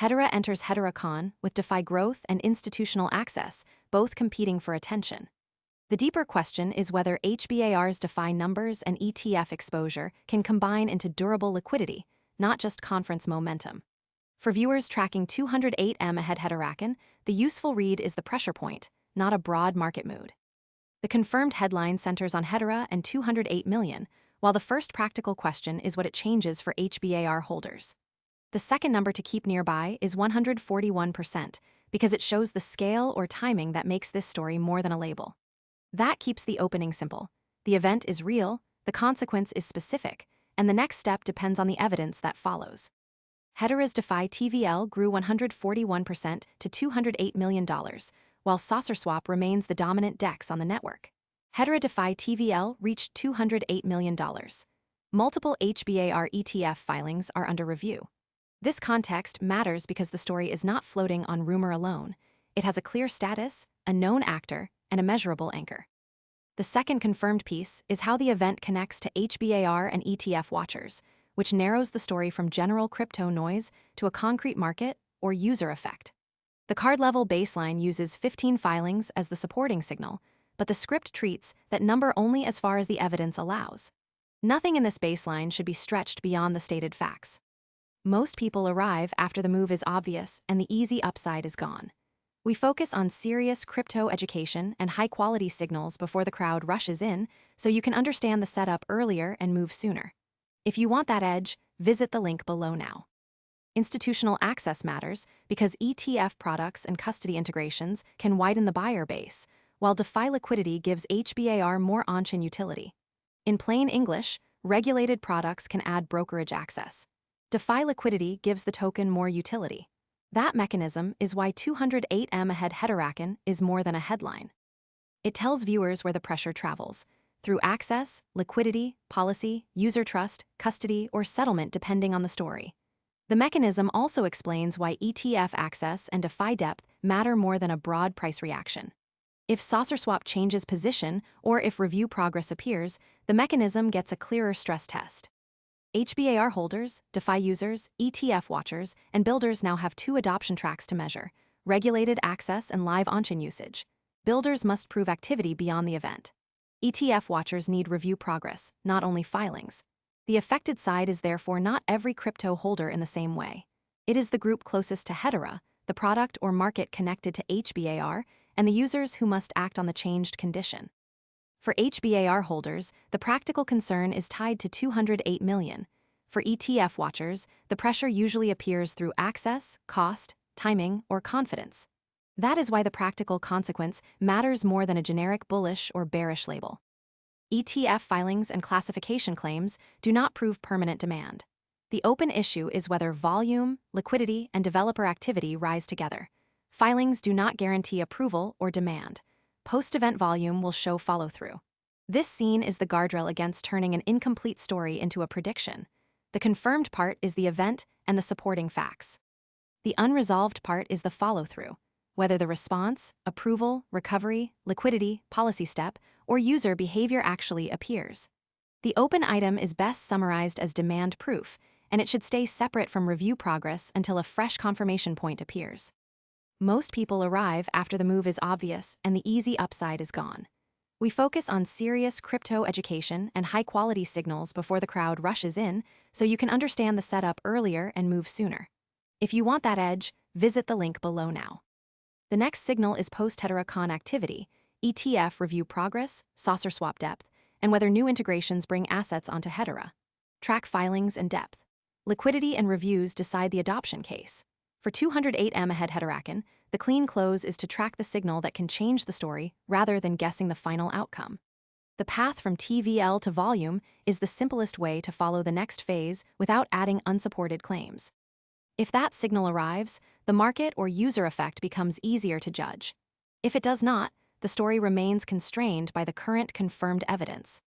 Hedera enters HederaCon with DeFi growth and institutional access, both competing for attention. The deeper question is whether HBAR's DeFi numbers and ETF exposure can combine into durable liquidity, not just conference momentum. For viewers tracking 208M Ahead Hederacon, the useful read is the pressure point, not a broad market mood. The confirmed headline centers on Hedera and 208 million, while the first practical question is what it changes for HBAR holders. The second number to keep nearby is 141%, because it shows the scale or timing that makes this story more than a label. That keeps the opening simple. The event is real, the consequence is specific, and the next step depends on the evidence that follows. Hedera's DeFi TVL grew 141% to $208 million, while SaucerSwap remains the dominant DEX on the network. Hedera DeFi TVL reached $208 million. Multiple HBAR ETF filings are under review. This context matters because the story is not floating on rumor alone. It has a clear status, a known actor, and a measurable anchor. The second confirmed piece is how the event connects to HBAR and ETF watchers, which narrows the story from general crypto noise to a concrete market or user effect. The card-level baseline uses 15 filings as the supporting signal, but the script treats that number only as far as the evidence allows. Nothing in this baseline should be stretched beyond the stated facts. Most people arrive after the move is obvious and the easy upside is gone. We focus on serious crypto education and high-quality signals before the crowd rushes in, so you can understand the setup earlier and move sooner. If you want that edge, visit the link below now. Institutional access matters because ETF products and custody integrations can widen the buyer base, while DeFi liquidity gives HBAR more onchain utility. In plain English, regulated products can add brokerage access. DeFi liquidity gives the token more utility. That mechanism is why 208M Ahead Hederacon is more than a headline. It tells viewers where the pressure travels, through access, liquidity, policy, user trust, custody, or settlement depending on the story. The mechanism also explains why ETF access and DeFi depth matter more than a broad price reaction. If SaucerSwap changes position or if review progress appears, the mechanism gets a clearer stress test. HBAR holders, DeFi users, ETF watchers, and builders now have two adoption tracks to measure: regulated access and live onchain usage. Builders must prove activity beyond the event. ETF watchers need review progress, not only filings. The affected side is therefore not every crypto holder in the same way. It is the group closest to Hedera, the product or market connected to HBAR, and the users who must act on the changed condition. For HBAR holders, the practical concern is tied to 208 million. For ETF watchers, the pressure usually appears through access, cost, timing, or confidence. That is why the practical consequence matters more than a generic bullish or bearish label. ETF filings and classification claims do not prove permanent demand. The open issue is whether volume, liquidity, and developer activity rise together. Filings do not guarantee approval or demand. Post-event volume will show follow-through. This scene is the guardrail against turning an incomplete story into a prediction. The confirmed part is the event and the supporting facts. The unresolved part is the follow-through, whether the response, approval, recovery, liquidity, policy step, or user behavior actually appears. The open item is best summarized as demand proof, and it should stay separate from review progress until a fresh confirmation point appears. Most people arrive after the move is obvious and the easy upside is gone. We focus on serious crypto education and high-quality signals before the crowd rushes in, so you can understand the setup earlier and move sooner. If you want that edge, visit the link below now. The next signal is post-HederaCon activity, ETF review progress, SaucerSwap depth, and whether new integrations bring assets onto Hedera. Track filings and depth. Liquidity and reviews decide the adoption case. For 208M Ahead Hederacon, the clean close is to track the signal that can change the story rather than guessing the final outcome. The path from TVL to volume is the simplest way to follow the next phase without adding unsupported claims. If that signal arrives, the market or user effect becomes easier to judge. If it does not, the story remains constrained by the current confirmed evidence.